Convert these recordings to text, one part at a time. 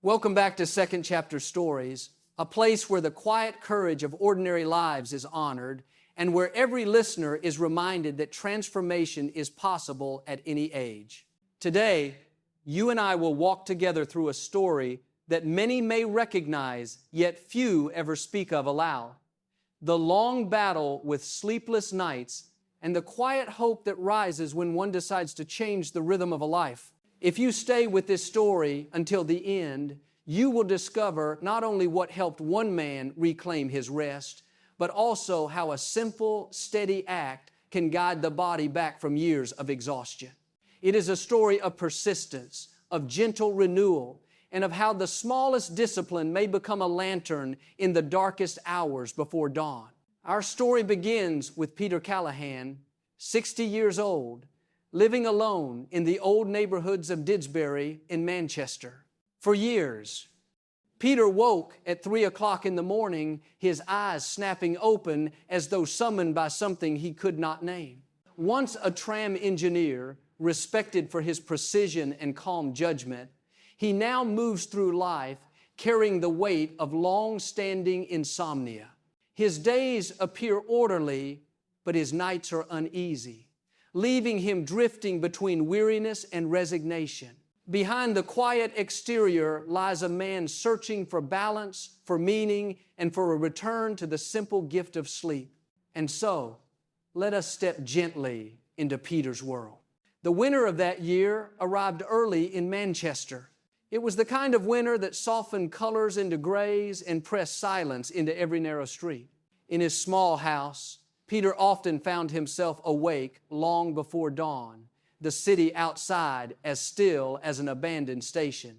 Welcome back to Second Chapter Stories, a place where the quiet courage of ordinary lives is honored and where every listener is reminded that transformation is possible at any age. Today, you and I will walk together through a story that many may recognize, yet few ever speak of aloud. The long battle with sleepless nights and the quiet hope that rises when one decides to change the rhythm of a life. If you stay with this story until the end, you will discover not only what helped one man reclaim his rest, but also how a simple, steady act can guide the body back from years of exhaustion. It is a story of persistence, of gentle renewal, and of how the smallest discipline may become a lantern in the darkest hours before dawn. Our story begins with Peter Callahan, 60 years old, living alone in the old neighborhoods of Didsbury in Manchester. For years, Peter woke at 3 o'clock in the morning, his eyes snapping open as though summoned by something he could not name. Once a tram engineer, respected for his precision and calm judgment, he now moves through life carrying the weight of long-standing insomnia. His days appear orderly, but his nights are uneasy, leaving him drifting between weariness and resignation. Behind the quiet exterior lies a man searching for balance, for meaning, and for a return to the simple gift of sleep. And so, let us step gently into Peter's world. The winter of that year arrived early in Manchester. It was the kind of winter that softened colors into grays and pressed silence into every narrow street. In his small house, Peter often found himself awake long before dawn, the city outside as still as an abandoned station.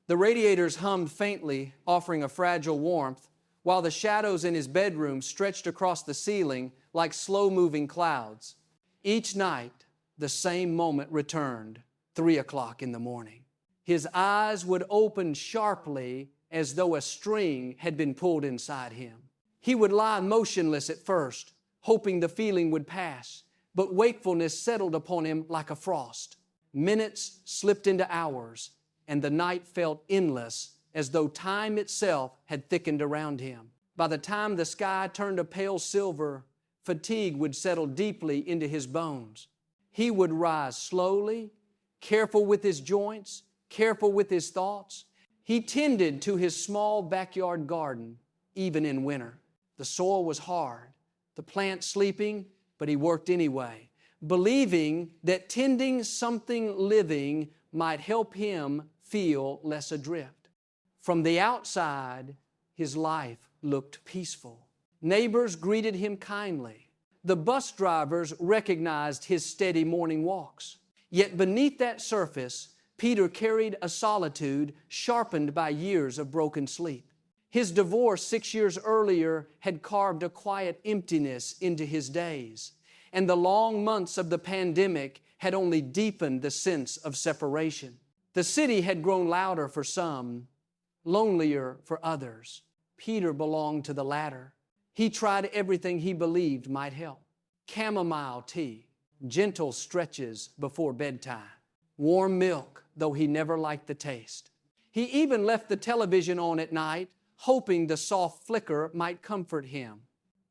The radiators hummed faintly, offering a fragile warmth, while the shadows in his bedroom stretched across the ceiling like slow-moving clouds. Each night, the same moment returned, 3 o'clock in the morning. His eyes would open sharply as though a string had been pulled inside him. He would lie motionless at first, hoping the feeling would pass, but wakefulness settled upon him like a frost. Minutes slipped into hours, and the night felt endless, as though time itself had thickened around him. By the time the sky turned a pale silver, fatigue would settle deeply into his bones. He would rise slowly, careful with his joints, careful with his thoughts. He tended to his small backyard garden, even in winter. The soil was hard, the plants sleeping, but he worked anyway, believing that tending something living might help him feel less adrift. From the outside, his life looked peaceful. Neighbors greeted him kindly. The bus drivers recognized his steady morning walks. Yet beneath that surface, Peter carried a solitude sharpened by years of broken sleep. His divorce 6 years earlier had carved a quiet emptiness into his days, and the long months of the pandemic had only deepened the sense of separation. The city had grown louder for some, lonelier for others. Peter belonged to the latter. He tried everything he believed might help. Chamomile tea, gentle stretches before bedtime, warm milk, though he never liked the taste. He even left the television on at night, hoping the soft flicker might comfort him.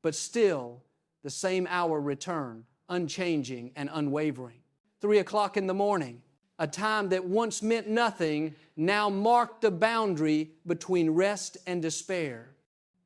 But still, the same hour returned, unchanging and unwavering. 3 o'clock in the morning, a time that once meant nothing, now marked the boundary between rest and despair.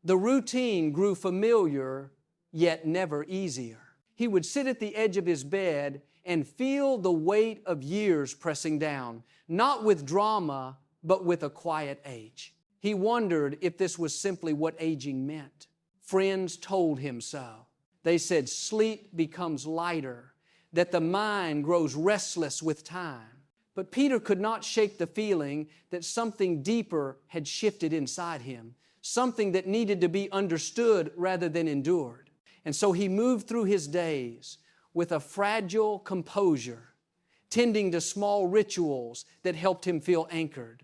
The routine grew familiar, yet never easier. He would sit at the edge of his bed and feel the weight of years pressing down, not with drama, but with a quiet age. He wondered if this was simply what aging meant. Friends told him so. They said sleep becomes lighter, that the mind grows restless with time. But Peter could not shake the feeling that something deeper had shifted inside him, something that needed to be understood rather than endured. And so he moved through his days with a fragile composure, tending to small rituals that helped him feel anchored,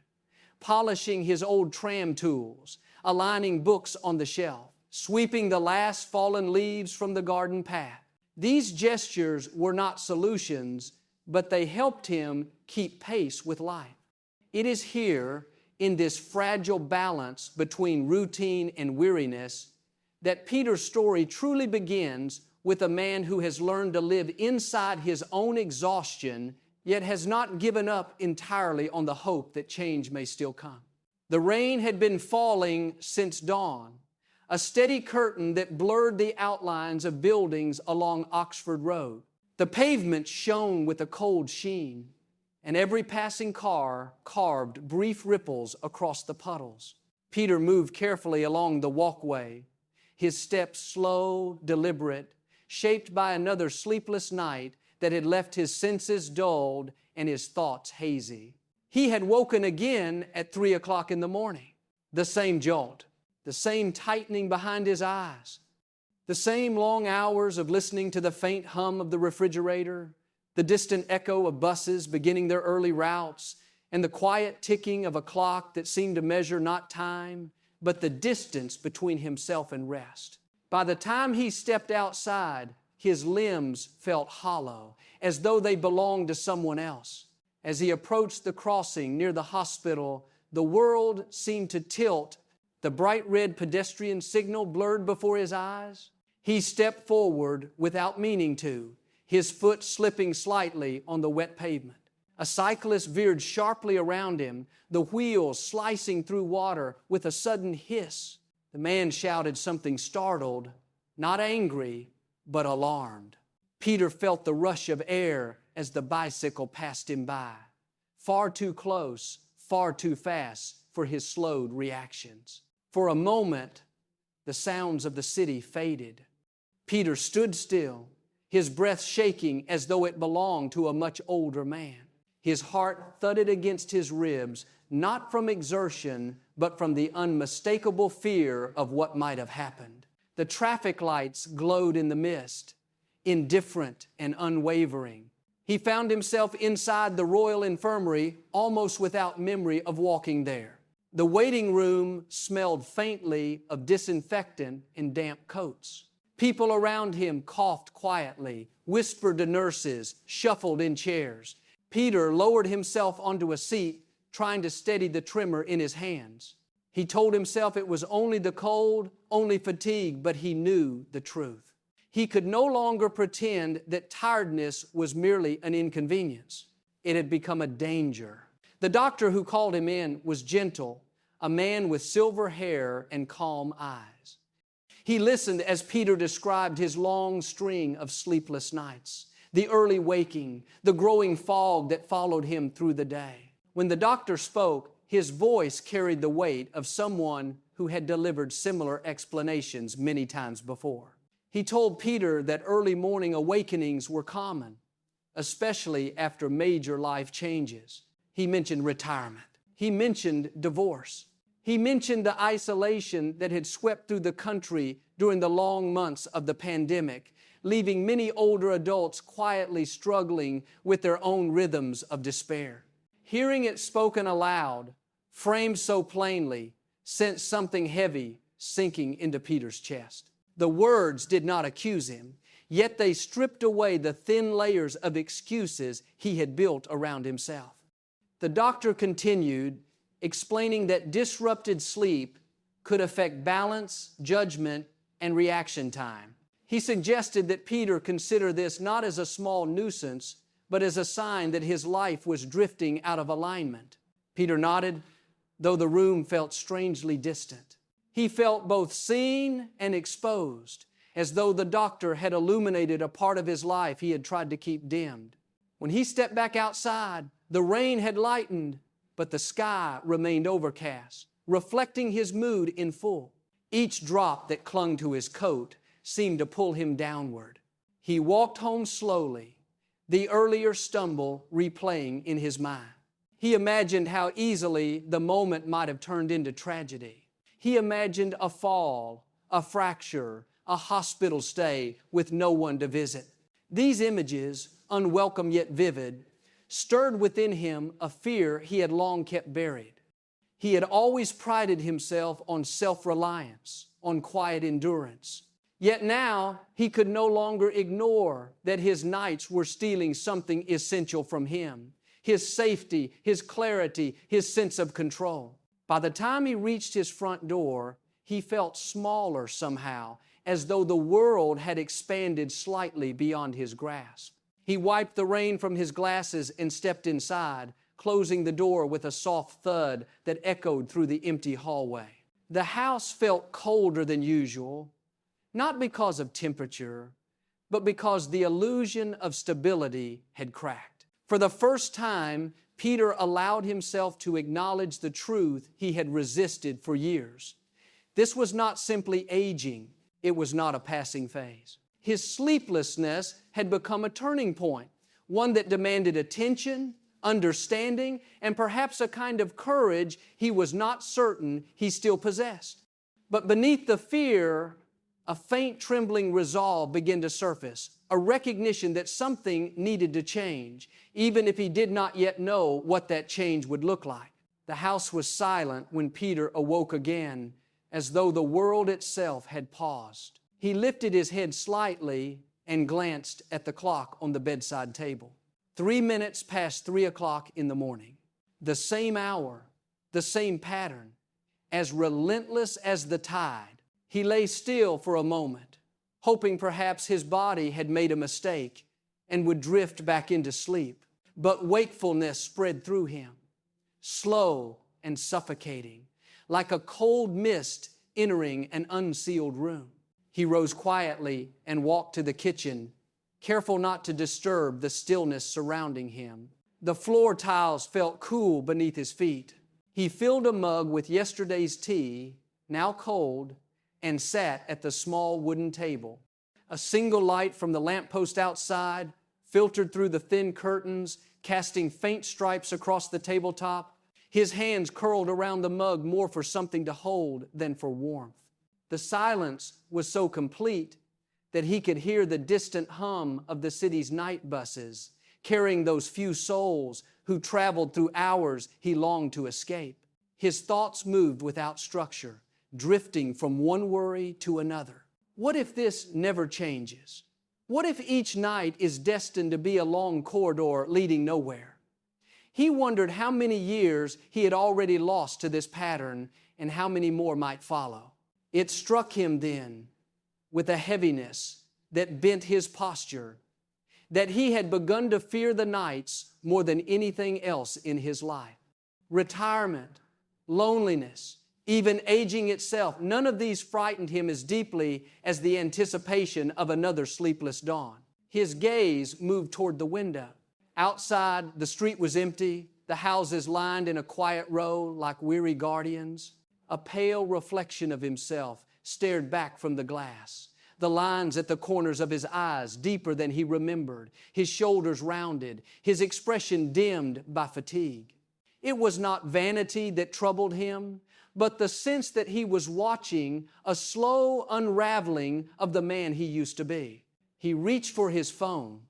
polishing his old tram tools, aligning books on the shelf, sweeping the last fallen leaves from the garden path. These gestures were not solutions, but they helped him keep pace with life. It is here in this fragile balance between routine and weariness that Peter's story truly begins with a man who has learned to live inside his own exhaustion, yet has not given up entirely on the hope that change may still come. The rain had been falling since dawn, a steady curtain that blurred the outlines of buildings along Oxford Road. The pavement shone with a cold sheen, and every passing car carved brief ripples across the puddles. Peter moved carefully along the walkway, his steps slow, deliberate, shaped by another sleepless night that had left his senses dulled and his thoughts hazy. He had woken again at 3 o'clock in the morning. The same jolt, the same tightening behind his eyes, the same long hours of listening to the faint hum of the refrigerator, the distant echo of buses beginning their early routes, and the quiet ticking of a clock that seemed to measure not time, but the distance between himself and rest. By the time he stepped outside, his limbs felt hollow, as though they belonged to someone else. As he approached the crossing near the hospital, the world seemed to tilt. The bright red pedestrian signal blurred before his eyes. He stepped forward without meaning to, his foot slipping slightly on the wet pavement. A cyclist veered sharply around him, the wheels slicing through water with a sudden hiss. The man shouted something startled, not angry, but alarmed. Peter felt the rush of air as the bicycle passed him by. Far too close, far too fast for his slowed reactions. For a moment, the sounds of the city faded. Peter stood still, his breath shaking as though it belonged to a much older man. His heart thudded against his ribs, not from exertion, but from the unmistakable fear of what might have happened. The traffic lights glowed in the mist, indifferent and unwavering. He found himself inside the Royal Infirmary almost without memory of walking there. The waiting room smelled faintly of disinfectant and damp coats. People around him coughed quietly, whispered to nurses, shuffled in chairs. Peter lowered himself onto a seat, trying to steady the tremor in his hands. He told himself it was only the cold, only fatigue, but he knew the truth. He could no longer pretend that tiredness was merely an inconvenience. It had become a danger. The doctor who called him in was gentle, a man with silver hair and calm eyes. He listened as Peter described his long string of sleepless nights, the early waking, the growing fog that followed him through the day. When the doctor spoke, his voice carried the weight of someone who had delivered similar explanations many times before. He told Peter that early morning awakenings were common, especially after major life changes. He mentioned retirement. He mentioned divorce. He mentioned the isolation that had swept through the country during the long months of the pandemic, leaving many older adults quietly struggling with their own rhythms of despair. Hearing it spoken aloud, framed so plainly, sent something heavy sinking into Peter's chest. The words did not accuse him, yet they stripped away the thin layers of excuses he had built around himself. The doctor continued, explaining that disrupted sleep could affect balance, judgment, and reaction time. He suggested that Peter consider this not as a small nuisance, but as a sign that his life was drifting out of alignment. Peter nodded, though the room felt strangely distant. He felt both seen and exposed, as though the doctor had illuminated a part of his life he had tried to keep dimmed. When he stepped back outside, the rain had lightened, but the sky remained overcast, reflecting his mood in full. Each drop that clung to his coat seemed to pull him downward. He walked home slowly, the earlier stumble replaying in his mind. He imagined how easily the moment might have turned into tragedy. He imagined a fall, a fracture, a hospital stay with no one to visit. These images, unwelcome yet vivid, stirred within him a fear he had long kept buried. He had always prided himself on self-reliance, on quiet endurance. Yet now he could no longer ignore that his nights were stealing something essential from him: his safety, his clarity, his sense of control. By the time he reached his front door, he felt smaller somehow, as though the world had expanded slightly beyond his grasp. He wiped the rain from his glasses and stepped inside, closing the door with a soft thud that echoed through the empty hallway. The house felt colder than usual, not because of temperature, but because the illusion of stability had cracked. For the first time, Peter allowed himself to acknowledge the truth he had resisted for years. This was not simply aging, it was not a passing phase. His sleeplessness had become a turning point, one that demanded attention, understanding, and perhaps a kind of courage he was not certain he still possessed. But beneath the fear, a faint trembling resolve began to surface, a recognition that something needed to change, even if he did not yet know what that change would look like. The house was silent when Peter awoke again, as though the world itself had paused. He lifted his head slightly and glanced at the clock on the bedside table. 3 minutes past 3 o'clock in the morning. The same hour, the same pattern, as relentless as the tide. He lay still for a moment, hoping perhaps his body had made a mistake and would drift back into sleep. But wakefulness spread through him, slow and suffocating, like a cold mist entering an unsealed room. He rose quietly and walked to the kitchen, careful not to disturb the stillness surrounding him. The floor tiles felt cool beneath his feet. He filled a mug with yesterday's tea, now cold, and sat at the small wooden table. A single light from the lamppost outside filtered through the thin curtains, casting faint stripes across the tabletop. His hands curled around the mug more for something to hold than for warmth. The silence was so complete that he could hear the distant hum of the city's night buses, carrying those few souls who traveled through hours he longed to escape. His thoughts moved without structure, drifting from one worry to another. What if this never changes? What if each night is destined to be a long corridor leading nowhere? He wondered how many years he had already lost to this pattern and how many more might follow. It struck him then with a heaviness that bent his posture, that he had begun to fear the nights more than anything else in his life. Retirement, loneliness, even aging itself, none of these frightened him as deeply as the anticipation of another sleepless dawn. His gaze moved toward the window. Outside, the street was empty, the houses lined in a quiet row like weary guardians. A pale reflection of himself stared back from the glass. The lines at the corners of his eyes deeper than he remembered, his shoulders rounded, his expression dimmed by fatigue. It was not vanity that troubled him, but the sense that he was watching a slow unraveling of the man he used to be. He reached for his phone,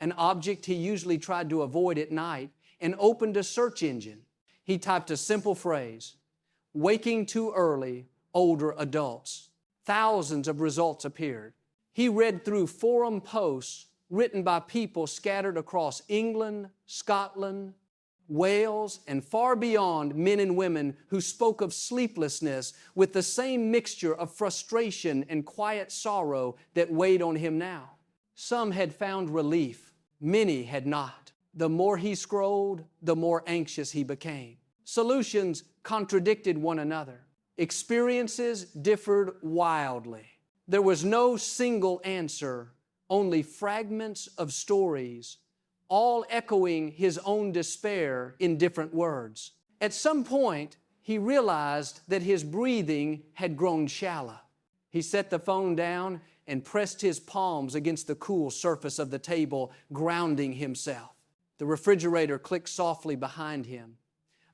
an object he usually tried to avoid at night, and opened a search engine. He typed a simple phrase: "Waking too early, older adults." Thousands of results appeared. He read through forum posts written by people scattered across England, Scotland, Wales, and far beyond, men and women who spoke of sleeplessness with the same mixture of frustration and quiet sorrow that weighed on him now. Some had found relief, many had not. The more he scrolled, the more anxious he became. Solutions contradicted one another. Experiences differed wildly. There was no single answer, only fragments of stories, all echoing his own despair in different words. At some point, he realized that his breathing had grown shallow. He set the phone down and pressed his palms against the cool surface of the table, grounding himself. The refrigerator clicked softly behind him,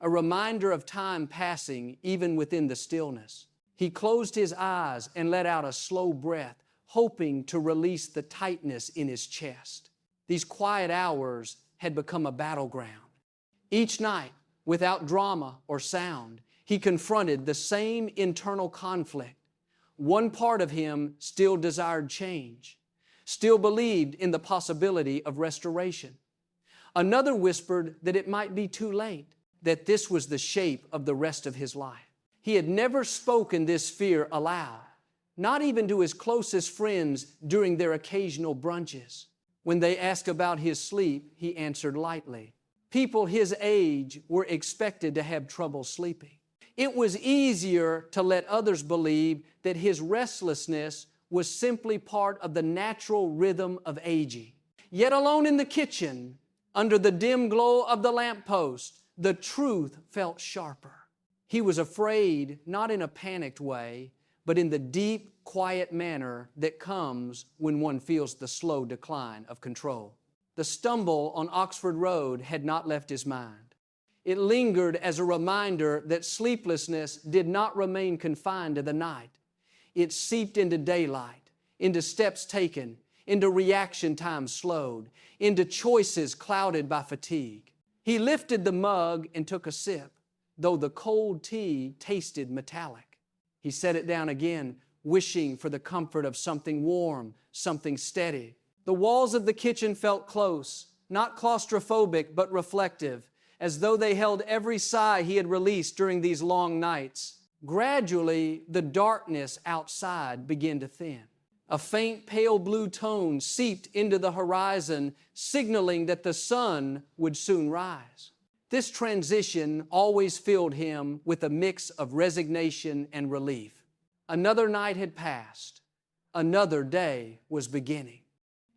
a reminder of time passing even within the stillness. He closed his eyes and let out a slow breath, hoping to release the tightness in his chest. These quiet hours had become a battleground. Each night, without drama or sound, he confronted the same internal conflict. One part of him still desired change, still believed in the possibility of restoration. Another whispered that it might be too late. that this was the shape of the rest of his life. He had never spoken this fear aloud, not even to his closest friends during their occasional brunches. When they asked about his sleep, he answered lightly. People his age were expected to have trouble sleeping. It was easier to let others believe that his restlessness was simply part of the natural rhythm of aging. Yet alone in the kitchen, under the dim glow of the lamppost, the truth felt sharper. He was afraid, not in a panicked way, but in the deep, quiet manner that comes when one feels the slow decline of control. The stumble on Oxford Road had not left his mind. It lingered as a reminder that sleeplessness did not remain confined to the night. It seeped into daylight, into steps taken, into reaction time slowed, into choices clouded by fatigue. He lifted the mug and took a sip, though the cold tea tasted metallic. He set it down again, wishing for the comfort of something warm, something steady. The walls of the kitchen felt close, not claustrophobic, but reflective, as though they held every sigh he had released during these long nights. Gradually, the darkness outside began to thin. A faint pale blue tone seeped into the horizon, signaling that the sun would soon rise. This transition always filled him with a mix of resignation and relief. Another night had passed. Another day was beginning.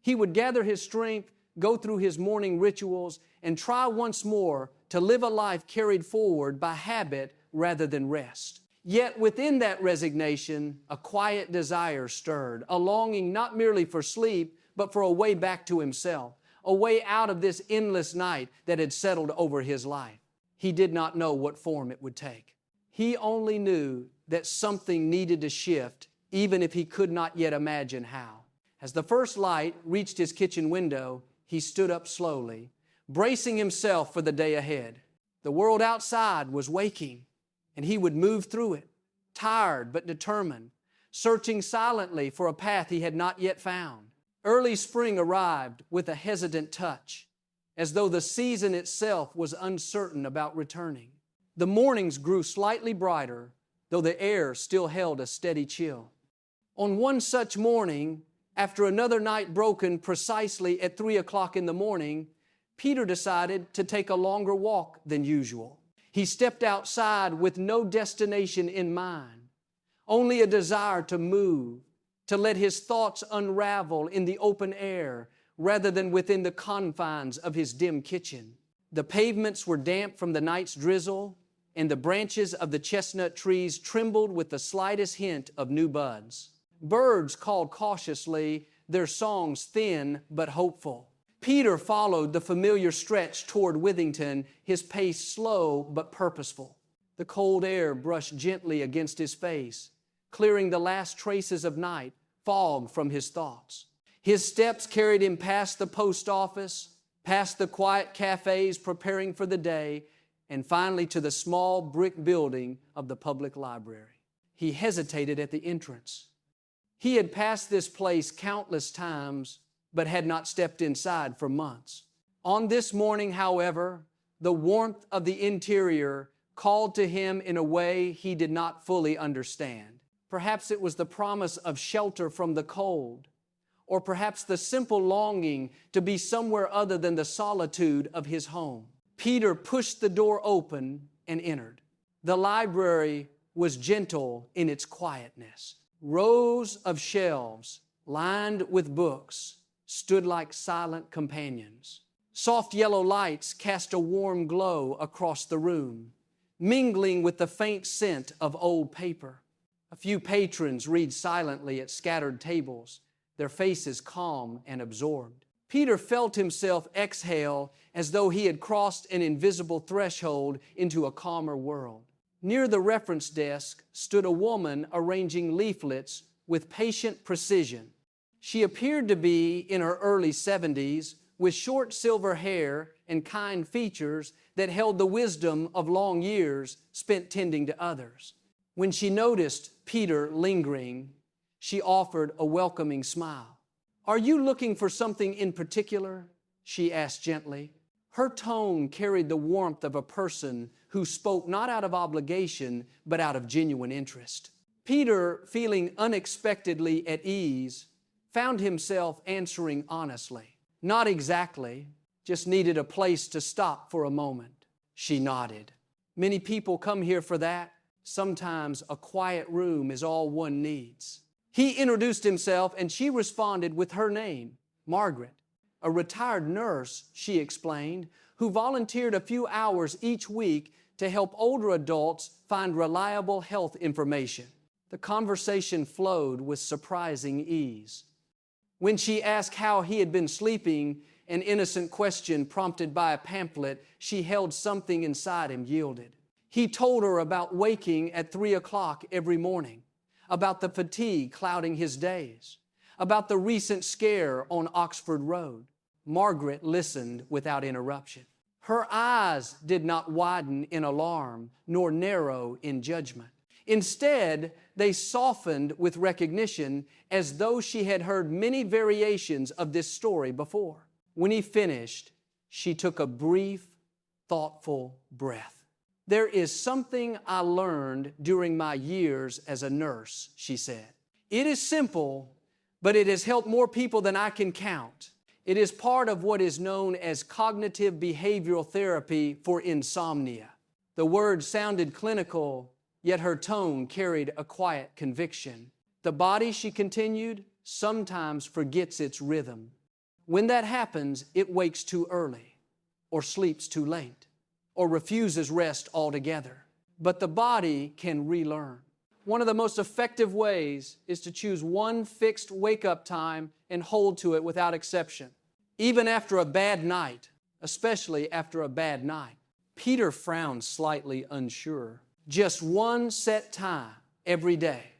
He would gather his strength, go through his morning rituals, and try once more to live a life carried forward by habit rather than rest. Yet within that resignation, a quiet desire stirred, a longing not merely for sleep, but for a way back to himself, a way out of this endless night that had settled over his life. He did not know what form it would take. He only knew that something needed to shift, even if he could not yet imagine how. As the first light reached his kitchen window, he stood up slowly, bracing himself for the day ahead. The world outside was waking, and he would move through it, tired but determined, searching silently for a path he had not yet found. Early spring arrived with a hesitant touch, as though the season itself was uncertain about returning. The mornings grew slightly brighter, though the air still held a steady chill. On one such morning, after another night broken precisely at 3 o'clock in the morning, Peter decided to take a longer walk than usual. He stepped outside with no destination in mind, only a desire to move, to let his thoughts unravel in the open air rather than within the confines of his dim kitchen. The pavements were damp from the night's drizzle, and the branches of the chestnut trees trembled with the slightest hint of new buds. Birds called cautiously, their songs thin but hopeful. Peter followed the familiar stretch toward Withington, his pace slow but purposeful. The cold air brushed gently against his face, clearing the last traces of night, fog from his thoughts. His steps carried him past the post office, past the quiet cafes preparing for the day, and finally to the small brick building of the public library. He hesitated at the entrance. He had passed this place countless times, but had not stepped inside for months. On this morning, however, the warmth of the interior called to him in a way he did not fully understand. Perhaps it was the promise of shelter from the cold, or perhaps the simple longing to be somewhere other than the solitude of his home. Peter pushed the door open and entered. The library was gentle in its quietness. Rows of shelves lined with books stood like silent companions. Soft yellow lights cast a warm glow across the room, mingling with the faint scent of old paper. A few patrons read silently at scattered tables, their faces calm and absorbed. Peter felt himself exhale as though he had crossed an invisible threshold into a calmer world. Near the reference desk stood a woman arranging leaflets with patient precision. She appeared to be in her early 70s, with short silver hair and kind features that held the wisdom of long years spent tending to others. When she noticed Peter lingering, she offered a welcoming smile. "Are you looking for something in particular?" she asked gently. Her tone carried the warmth of a person who spoke not out of obligation, but out of genuine interest. Peter, feeling unexpectedly at ease, found himself answering honestly. Not exactly, just needed a place to stop for a moment. She nodded. Many people come here for that. Sometimes a quiet room is all one needs. He introduced himself and she responded with her name, Margaret, a retired nurse, she explained, who volunteered a few hours each week to help older adults find reliable health information. The conversation flowed with surprising ease. When she asked how he had been sleeping, an innocent question prompted by a pamphlet she held something inside him yielded. He told her about waking at 3 o'clock every morning, about the fatigue clouding his days, about the recent scare on Oxford Road. Margaret listened without interruption. Her eyes did not widen in alarm nor narrow in judgment. Instead, they softened with recognition as though she had heard many variations of this story before. When he finished, she took a brief, thoughtful breath. "There is something I learned during my years as a nurse," she said. "It is simple, but it has helped more people than I can count. It is part of what is known as cognitive behavioral therapy for insomnia." The words sounded clinical, yet her tone carried a quiet conviction. "The body," she continued, "sometimes forgets its rhythm. When that happens, it wakes too early, or sleeps too late, or refuses rest altogether. But the body can relearn. One of the most effective ways is to choose one fixed wake-up time and hold to it without exception, even after a bad night, especially after a bad night." Peter frowned slightly unsure. "Just one set time every day?"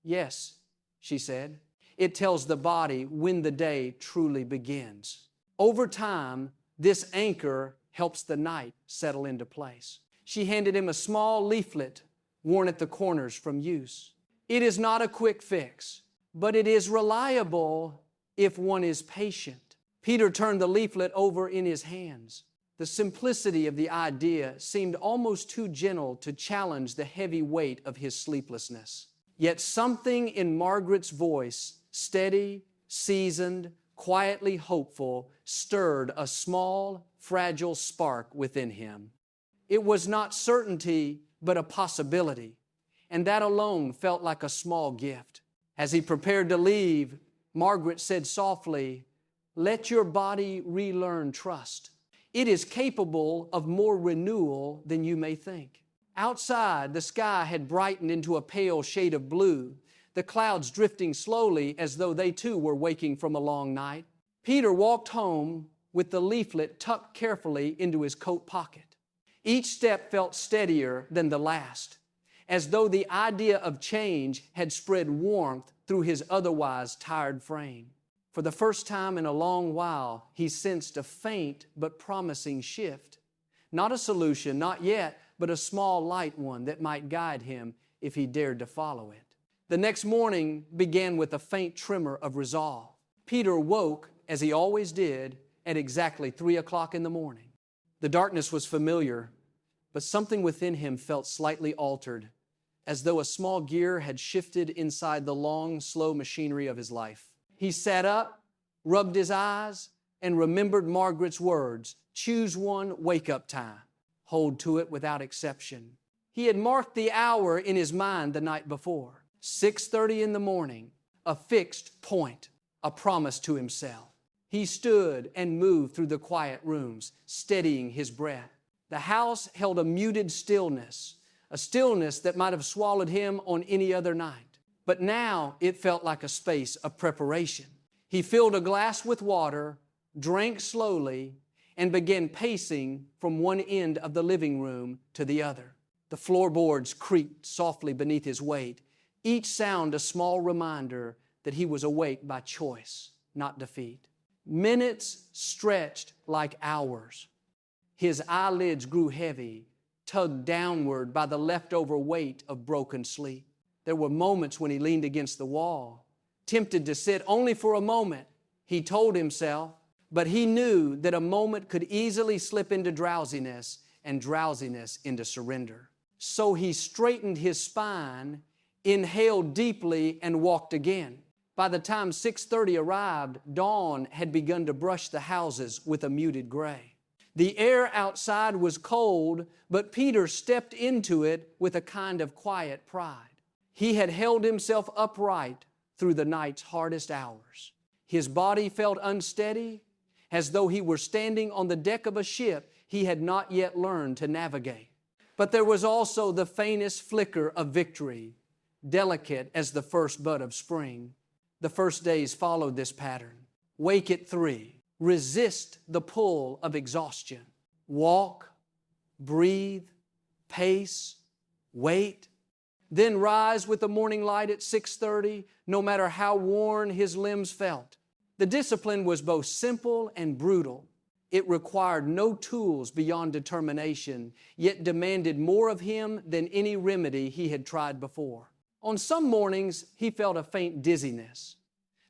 "Yes," she said. "It tells the body when the day truly begins. Over time, this anchor helps the night settle into place." She handed him a small leaflet worn at the corners from use. "It is not a quick fix, but it is reliable if one is patient." Peter turned the leaflet over in his hands. The simplicity of the idea seemed almost too gentle to challenge the heavy weight of his sleeplessness. Yet something in Margaret's voice, steady, seasoned, quietly hopeful, stirred a small, fragile spark within him. It was not certainty, but a possibility, and that alone felt like a small gift. As he prepared to leave, Margaret said softly, "Let your body relearn trust. It is capable of more renewal than you may think." Outside, the sky had brightened into a pale shade of blue, the clouds drifting slowly as though they too were waking from a long night. Peter walked home with the leaflet tucked carefully into his coat pocket. Each step felt steadier than the last, as though the idea of change had spread warmth through his otherwise tired frame. For the first time in a long while, he sensed a faint but promising shift. Not a solution, not yet, but a small light one that might guide him if he dared to follow it. The next morning began with a faint tremor of resolve. Peter woke, as he always did, at exactly 3 o'clock in the morning. The darkness was familiar, but something within him felt slightly altered, as though a small gear had shifted inside the long, slow machinery of his life. He sat up, rubbed his eyes, and remembered Margaret's words, "Choose one wake-up time. Hold to it without exception." He had marked the hour in his mind the night before. 6:30 in the morning, a fixed point, a promise to himself. He stood and moved through the quiet rooms, steadying his breath. The house held a muted stillness, a stillness that might have swallowed him on any other night. But now it felt like a space of preparation. He filled a glass with water, drank slowly, and began pacing from one end of the living room to the other. The floorboards creaked softly beneath his weight, each sound a small reminder that he was awake by choice, not defeat. Minutes stretched like hours. His eyelids grew heavy, tugged downward by the leftover weight of broken sleep. There were moments when he leaned against the wall, tempted to sit only for a moment. He told himself, But he knew that a moment could easily slip into drowsiness and drowsiness into surrender. So he straightened his spine, inhaled deeply, and walked again. By the time 6:30 arrived, dawn had begun to brush the houses with a muted gray. The air outside was cold, but Peter stepped into it with a kind of quiet pride. He had held himself upright through the night's hardest hours. His body felt unsteady, as though he were standing on the deck of a ship he had not yet learned to navigate. But there was also the faintest flicker of victory, delicate as the first bud of spring. The first days followed this pattern. Wake at 3. Resist the pull of exhaustion. Walk, breathe, pace, wait. Then rise with the morning light at 6:30, no matter how worn his limbs felt. The discipline was both simple and brutal. It required no tools beyond determination, yet demanded more of him than any remedy he had tried before. On some mornings, he felt a faint dizziness,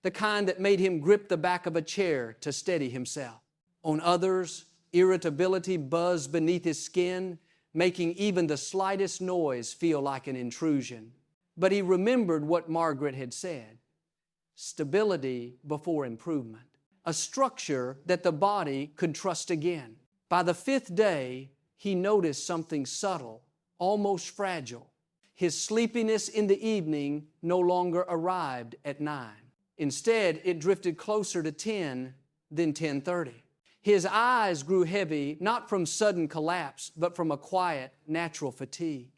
the kind that made him grip the back of a chair to steady himself. On others, irritability buzzed beneath his skin, making even the slightest noise feel like an intrusion. But he remembered what Margaret had said: stability before improvement, a structure that the body could trust again. By the 5th day, he noticed something subtle, almost fragile. His sleepiness in the evening no longer arrived at 9. Instead, it drifted closer to 10, then 10:30. His eyes grew heavy, not from sudden collapse, but from a quiet, natural fatigue.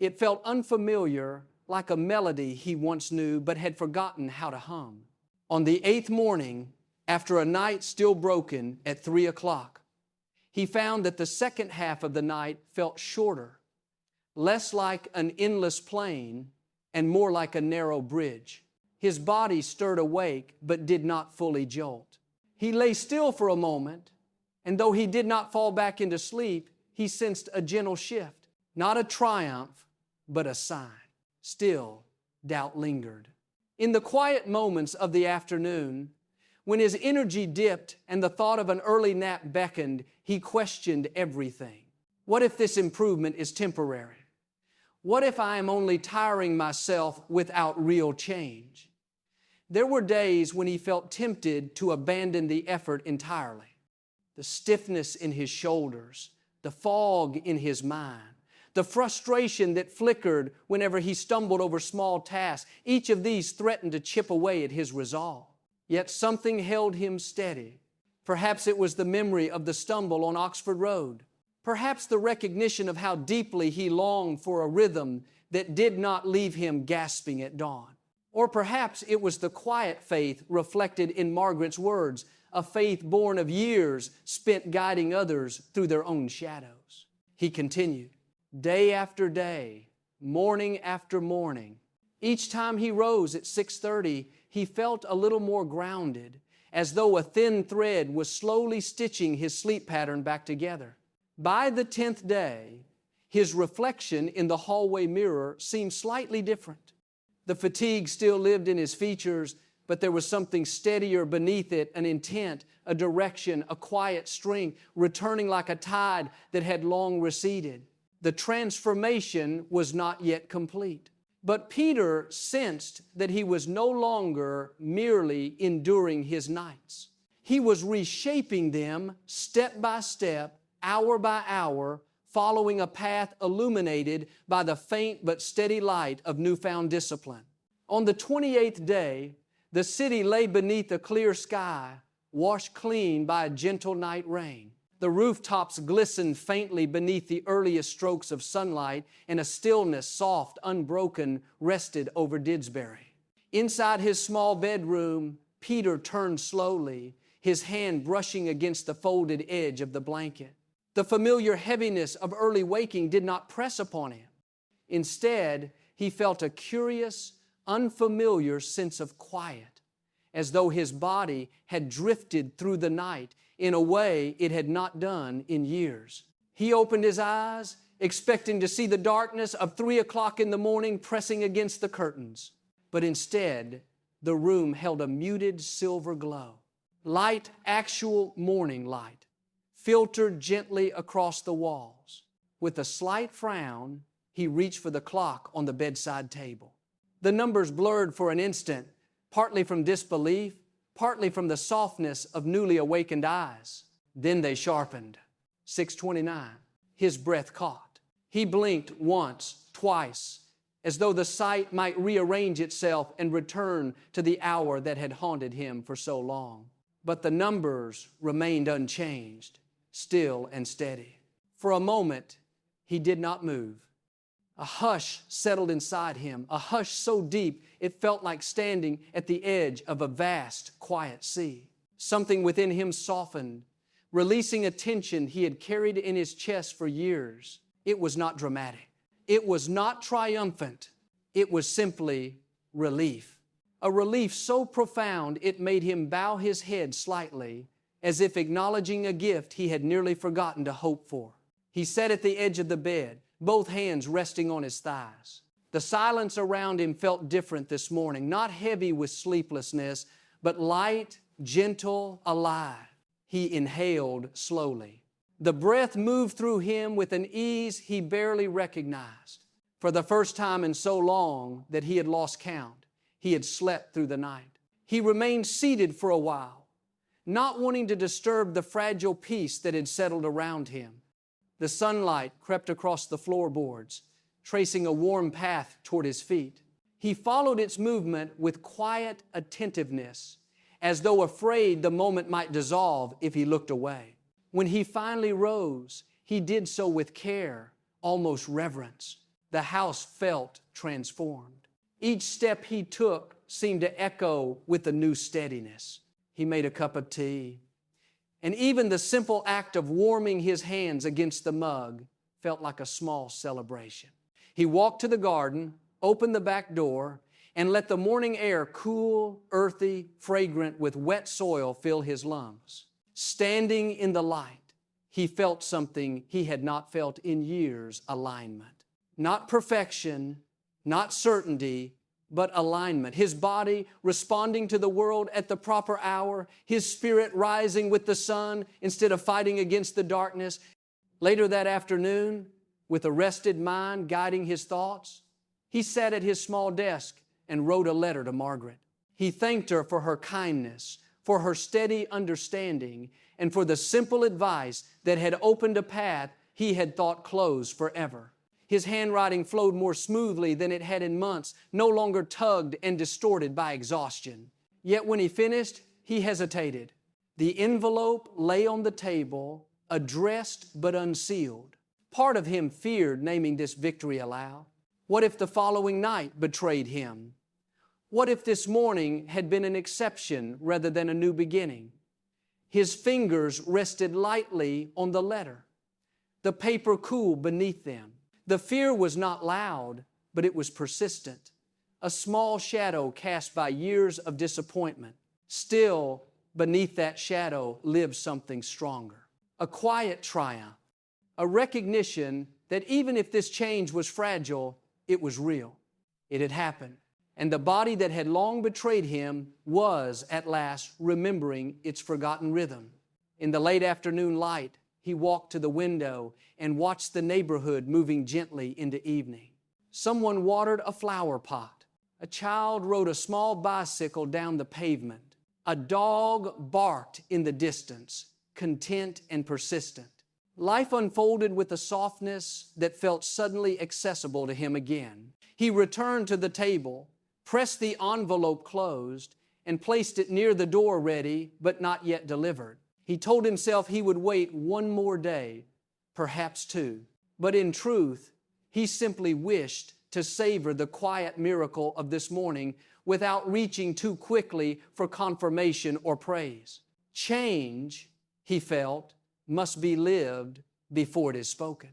It felt unfamiliar, like a melody he once knew but had forgotten how to hum. On the 8th morning, after a night still broken at 3 o'clock, he found that the second half of the night felt shorter, less like an endless plain and more like a narrow bridge. His body stirred awake but did not fully jolt. He lay still for a moment, and though he did not fall back into sleep, he sensed a gentle shift, not a triumph, but a sign. Still, doubt lingered. In the quiet moments of the afternoon, when his energy dipped and the thought of an early nap beckoned, he questioned everything. What if this improvement is temporary? What if I am only tiring myself without real change? There were days when he felt tempted to abandon the effort entirely. The stiffness in his shoulders, the fog in his mind, the frustration that flickered whenever he stumbled over small tasks, each of these threatened to chip away at his resolve. Yet something held him steady. Perhaps it was the memory of the stumble on Oxford Road. Perhaps the recognition of how deeply he longed for a rhythm that did not leave him gasping at dawn. Or perhaps it was the quiet faith reflected in Margaret's words, a faith born of years spent guiding others through their own shadows. He continued, day after day, morning after morning. Each time he rose at 6:30, he felt a little more grounded, as though a thin thread was slowly stitching his sleep pattern back together. By the 10th day, his reflection in the hallway mirror seemed slightly different. The fatigue still lived in his features, but there was something steadier beneath it, an intent, a direction, a quiet strength, returning like a tide that had long receded. The transformation was not yet complete. But Peter sensed that he was no longer merely enduring his nights. He was reshaping them step by step, hour by hour, following a path illuminated by the faint but steady light of newfound discipline. On the 28th day, the city lay beneath a clear sky, washed clean by a gentle night rain. The rooftops glistened faintly beneath the earliest strokes of sunlight, and a stillness, soft, unbroken, rested over Didsbury. Inside his small bedroom, Peter turned slowly, his hand brushing against the folded edge of the blanket. The familiar heaviness of early waking did not press upon him. Instead, he felt a curious, unfamiliar sense of quiet, as though his body had drifted through the night in a way it had not done in years. He opened his eyes, expecting to see the darkness of 3 o'clock in the morning pressing against the curtains. But instead, the room held a muted silver glow. Light, actual morning light, filtered gently across the walls. With a slight frown, he reached for the clock on the bedside table. The numbers blurred for an instant, partly from disbelief, partly from the softness of newly awakened eyes. Then they sharpened. 6:29. His breath caught. He blinked once, twice, as though the sight might rearrange itself and return to the hour that had haunted him for so long. But the numbers remained unchanged, still and steady. For a moment, he did not move. A hush settled inside him, a hush so deep it felt like standing at the edge of a vast, quiet sea. Something within him softened, releasing a tension he had carried in his chest for years. It was not dramatic. It was not triumphant. It was simply relief. A relief so profound it made him bow his head slightly, as if acknowledging a gift he had nearly forgotten to hope for. He sat at the edge of the bed, both hands resting on his thighs. The silence around him felt different this morning, not heavy with sleeplessness, but light, gentle, alive. He inhaled slowly. The breath moved through him with an ease he barely recognized. For the first time in so long that he had lost count, he had slept through the night. He remained seated for a while, not wanting to disturb the fragile peace that had settled around him. The sunlight crept across the floorboards, tracing a warm path toward his feet. He followed its movement with quiet attentiveness, as though afraid the moment might dissolve if he looked away. When he finally rose, he did so with care, almost reverence. The house felt transformed. Each step he took seemed to echo with a new steadiness. He made a cup of tea, and even the simple act of warming his hands against the mug felt like a small celebration. He walked to the garden, opened the back door, and let the morning air, cool, earthy, fragrant with wet soil, fill his lungs. Standing in the light, he felt something he had not felt in years: alignment. Not perfection, not certainty, but alignment. His body responding to the world at the proper hour, his spirit rising with the sun instead of fighting against the darkness. Later that afternoon, with a rested mind guiding his thoughts, he sat at his small desk and wrote a letter to Margaret. He thanked her for her kindness, for her steady understanding, and for the simple advice that had opened a path he had thought closed forever. His handwriting flowed more smoothly than it had in months, no longer tugged and distorted by exhaustion. Yet when he finished, he hesitated. The envelope lay on the table, addressed but unsealed. Part of him feared naming this victory aloud. What if the following night betrayed him? What if this morning had been an exception rather than a new beginning? His fingers rested lightly on the letter, the paper cool beneath them. The fear was not loud, but it was persistent, a small shadow cast by years of disappointment. Still, beneath that shadow lived something stronger, a quiet triumph, a recognition that even if this change was fragile, it was real. It had happened, and the body that had long betrayed him was, at last, remembering its forgotten rhythm. In the late afternoon light, he walked to the window and watched the neighborhood moving gently into evening. Someone watered a flower pot. A child rode a small bicycle down the pavement. A dog barked in the distance, content and persistent. Life unfolded with a softness that felt suddenly accessible to him again. He returned to the table, pressed the envelope closed, and placed it near the door ready, but not yet delivered. He told himself he would wait one more day, perhaps two. But in truth, he simply wished to savor the quiet miracle of this morning without reaching too quickly for confirmation or praise. Change, he felt, must be lived before it is spoken.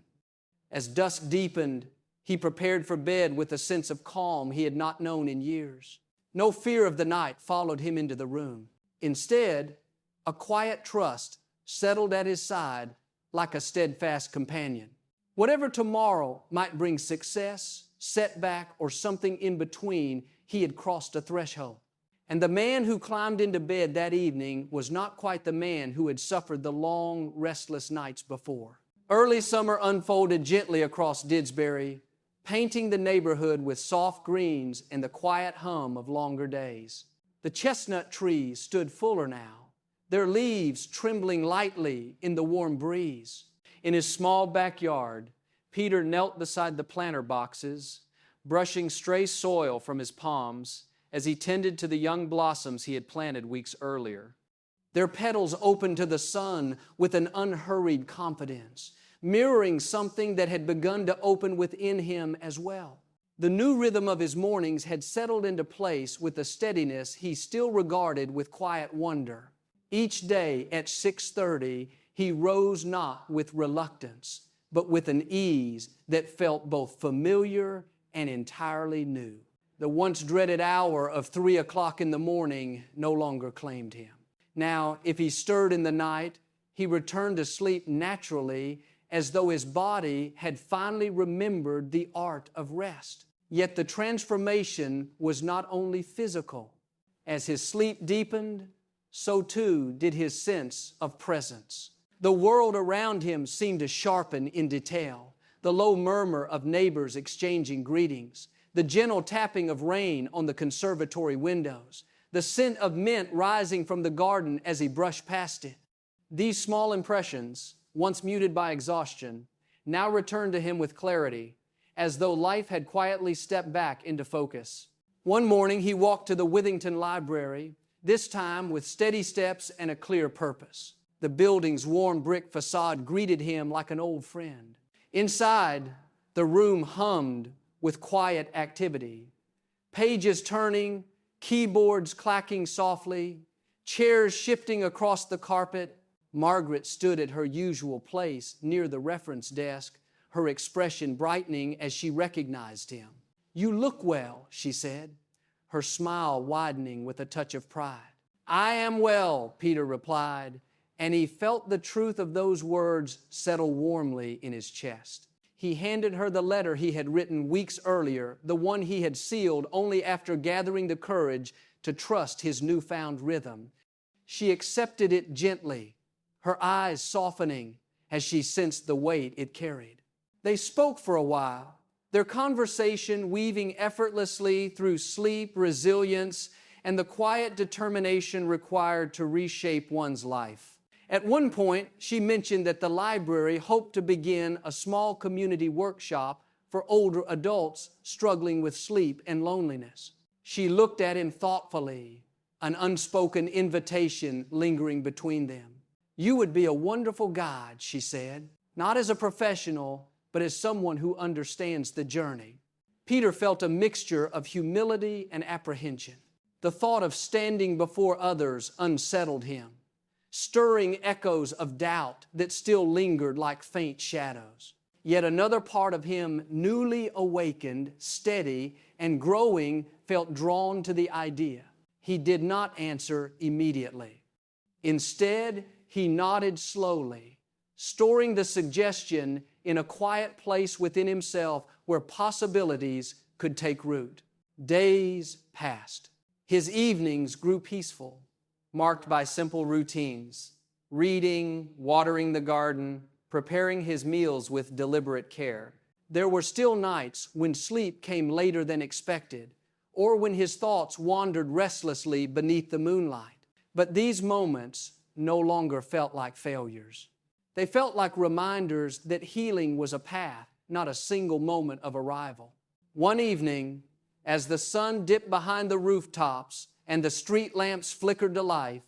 As dusk deepened, he prepared for bed with a sense of calm he had not known in years. No fear of the night followed him into the room. Instead, a quiet trust settled at his side like a steadfast companion. Whatever tomorrow might bring success, setback, or something in between, he had crossed a threshold. And the man who climbed into bed that evening was not quite the man who had suffered the long, restless nights before. Early summer unfolded gently across Didsbury, painting the neighborhood with soft greens and the quiet hum of longer days. The chestnut trees stood fuller now, their leaves trembling lightly in the warm breeze. In his small backyard, Peter knelt beside the planter boxes, brushing stray soil from his palms as he tended to the young blossoms he had planted weeks earlier. Their petals opened to the sun with an unhurried confidence, mirroring something that had begun to open within him as well. The new rhythm of his mornings had settled into place with a steadiness he still regarded with quiet wonder. Each day at 6:30, he rose not with reluctance, but with an ease that felt both familiar and entirely new. The once dreaded hour of 3 o'clock in the morning no longer claimed him. Now, if he stirred in the night, he returned to sleep naturally, as though his body had finally remembered the art of rest. Yet the transformation was not only physical. As his sleep deepened, so too did his sense of presence. The world around him seemed to sharpen in detail. The low murmur of neighbors exchanging greetings, the gentle tapping of rain on the conservatory windows, the scent of mint rising from the garden as he brushed past it. These small impressions, once muted by exhaustion, now returned to him with clarity, as though life had quietly stepped back into focus. One morning he walked to the Withington Library, this time with steady steps and a clear purpose. The building's warm brick facade greeted him like an old friend. Inside, the room hummed with quiet activity. Pages turning, keyboards clacking softly, chairs shifting across the carpet. Margaret stood at her usual place near the reference desk, her expression brightening as she recognized him. "You look well," she said, her smile widening with a touch of pride. "I am well," Peter replied, and he felt the truth of those words settle warmly in his chest. He handed her the letter he had written weeks earlier, the one he had sealed only after gathering the courage to trust his newfound rhythm. She accepted it gently, her eyes softening as she sensed the weight it carried. They spoke for a while, their conversation weaving effortlessly through sleep, resilience, and the quiet determination required to reshape one's life. At one point, she mentioned that the library hoped to begin a small community workshop for older adults struggling with sleep and loneliness. She looked at him thoughtfully, an unspoken invitation lingering between them. "You would be a wonderful guide," she said, "not as a professional, but as someone who understands the journey." Peter felt a mixture of humility and apprehension. The thought of standing before others unsettled him, stirring echoes of doubt that still lingered like faint shadows. Yet another part of him, newly awakened, steady, and growing, felt drawn to the idea. He did not answer immediately. Instead, he nodded slowly, storing the suggestion in a quiet place within himself where possibilities could take root. Days passed. His evenings grew peaceful, marked by simple routines: reading, watering the garden, preparing his meals with deliberate care. There were still nights when sleep came later than expected, or when his thoughts wandered restlessly beneath the moonlight. But these moments no longer felt like failures. They felt like reminders that healing was a path, not a single moment of arrival. One evening, as the sun dipped behind the rooftops and the street lamps flickered to life,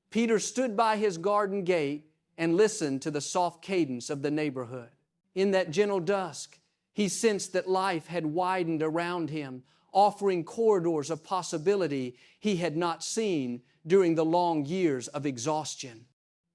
Peter stood by his garden gate and listened to the soft cadence of the neighborhood. In that gentle dusk, he sensed that life had widened around him, offering corridors of possibility he had not seen during the long years of exhaustion.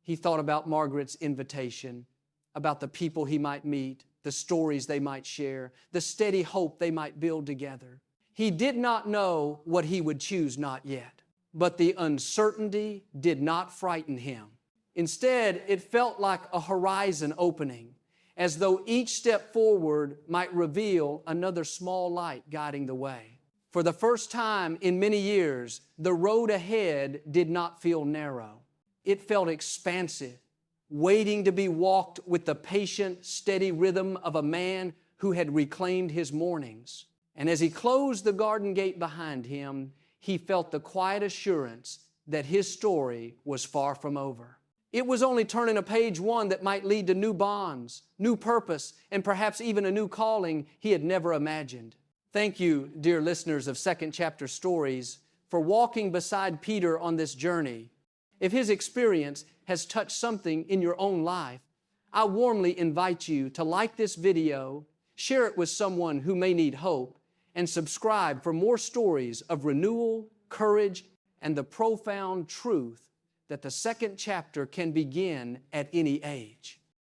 He thought about Margaret's invitation, about the people he might meet, the stories they might share, the steady hope they might build together. He did not know what he would choose not yet, but the uncertainty did not frighten him. Instead, it felt like a horizon opening, as though each step forward might reveal another small light guiding the way. For the first time in many years, the road ahead did not feel narrow. It felt expansive, waiting to be walked with the patient, steady rhythm of a man who had reclaimed his mornings. And as he closed the garden gate behind him, he felt the quiet assurance that his story was far from over. It was only turning a page one that might lead to new bonds, new purpose, and perhaps even a new calling he had never imagined. Thank you, dear listeners of Second Chapter Stories, for walking beside Peter on this journey. If his experience has touched something in your own life, I warmly invite you to like this video, share it with someone who may need hope, and subscribe for more stories of renewal, courage, and the profound truth that the second chapter can begin at any age.